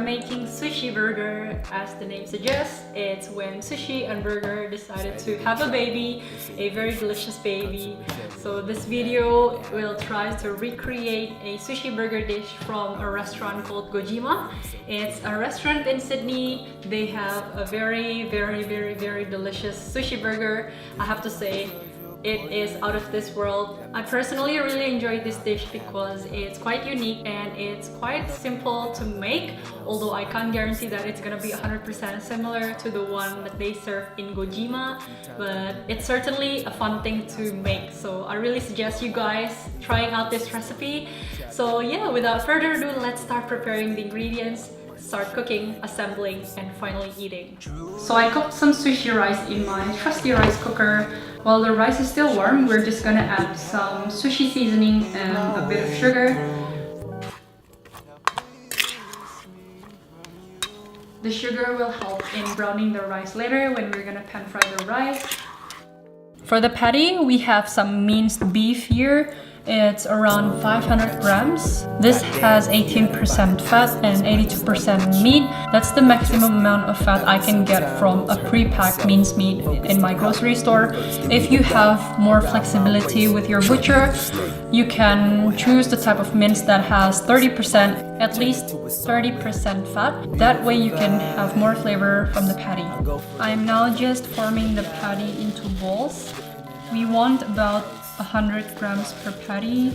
I'm making sushi burger. As the name suggests, it's when sushi and burger decided to have a baby, a very delicious baby. So this video will try to recreate a sushi burger dish from a restaurant called Gojima. It's a restaurant in Sydney. They have a very delicious sushi burger. I have to say, it is out of this world. I personally really enjoyed this dish because it's quite unique and it's quite simple to make, although I can't guarantee that it's gonna be 100% similar to the one that they serve in Gojima, but it's certainly a fun thing to make. So I really suggest you guys trying out this recipe. So yeah, without further ado, let's start preparing the ingredients, start cooking, assembling, and finally eating. So I cooked some sushi rice in my trusty rice cooker. While the rice is still warm, we're just gonna add some sushi seasoning and a bit of sugar. The sugar will help in browning the rice later when we're gonna pan fry the rice. For the patty, we have some minced beef here. It's around 500 grams. This has 18% fat and 82% meat. That's the maximum amount of fat I can get from a pre-packed minced meat in my grocery store. If you have more flexibility with your butcher, you can choose the type of mince that has 30%, at least 30% fat. That way you can have more flavor from the patty. I'm now just forming the patty into balls. We want about 100 grams per patty.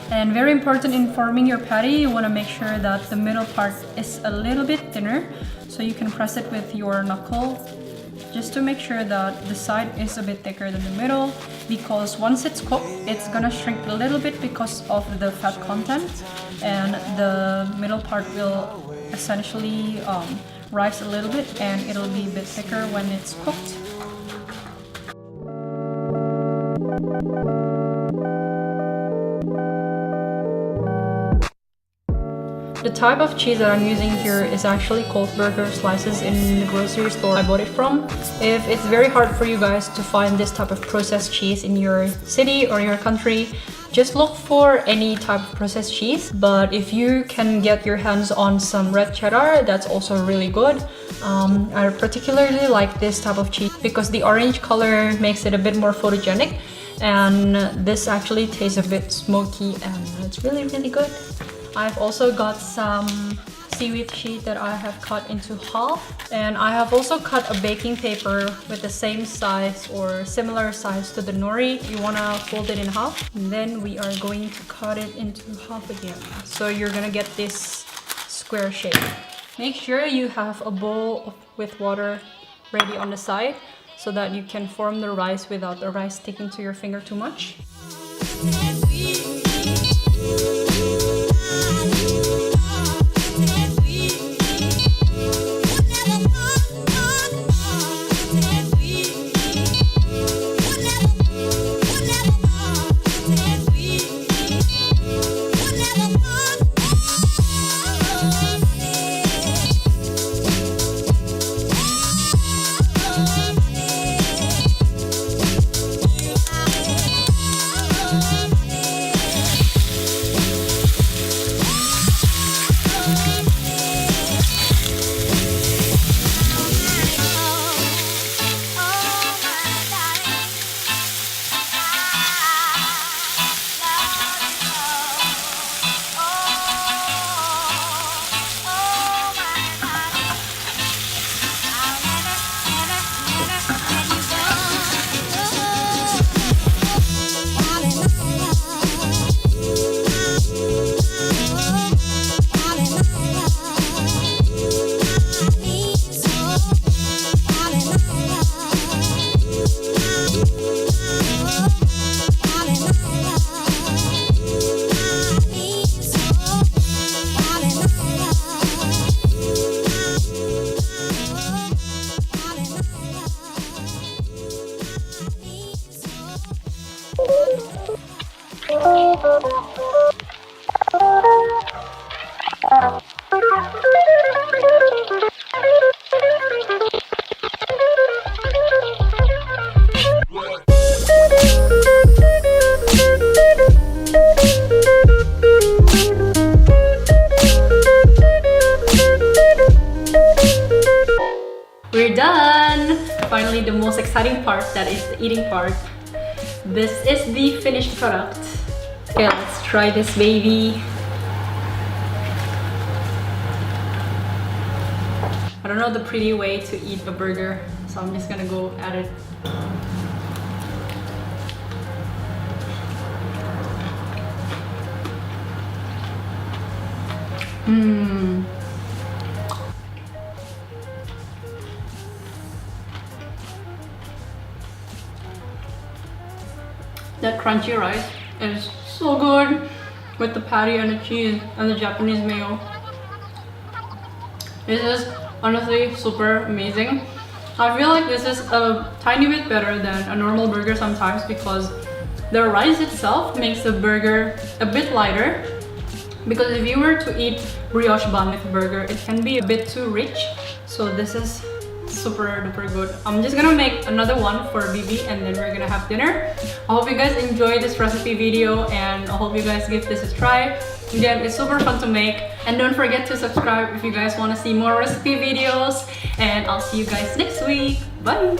And very important in forming your patty, you want to make sure that the middle part is a little bit thinner, so you can press it with your knuckle just to make sure that the side is a bit thicker than the middle, because once it's cooked, it's gonna shrink a little bit because of the fat content, and the middle part will essentially rise a little bit and it'll be a bit thicker when it's cooked. The type of cheese that I'm using here is actually cold burger slices in the grocery store I bought it from. If it's very hard for you guys to find this type of processed cheese in your city or your country, just look for any type of processed cheese. But if you can get your hands on some red cheddar, that's also really good. I particularly like this type of cheese because the orange color makes it a bit more photogenic, and this actually tastes a bit smoky and it's really good. I've also got some seaweed sheet that I have cut into half, and I have also cut a baking paper with the same size or similar size to the nori. You want to fold it in half, and then we are going to cut it into half again, so you're gonna get this square shape. Make sure you have a bowl with water ready on the side so that you can form the rice without the rice sticking to your finger too much. We're done! Finally, the most exciting part, that is the eating part. This is the finished product. Okay, let's try this baby. I don't know the pretty way to eat a burger, so I'm just gonna go at it. That crunchy rice is so good with the patty and the cheese and the Japanese mayo. This is honestly super amazing. I feel like this is a tiny bit better than a normal burger sometimes because the rice itself makes the burger a bit lighter. Because if you were to eat brioche bun with burger, it can be a bit too rich. So this is super duper good. I'm just gonna make another one for BB and then we're gonna have dinner. I hope you guys enjoyed this recipe video and I hope you guys give this a try. Again, it's super fun to make, and don't forget to subscribe if you guys want to see more recipe videos, and I'll see you guys next week. Bye!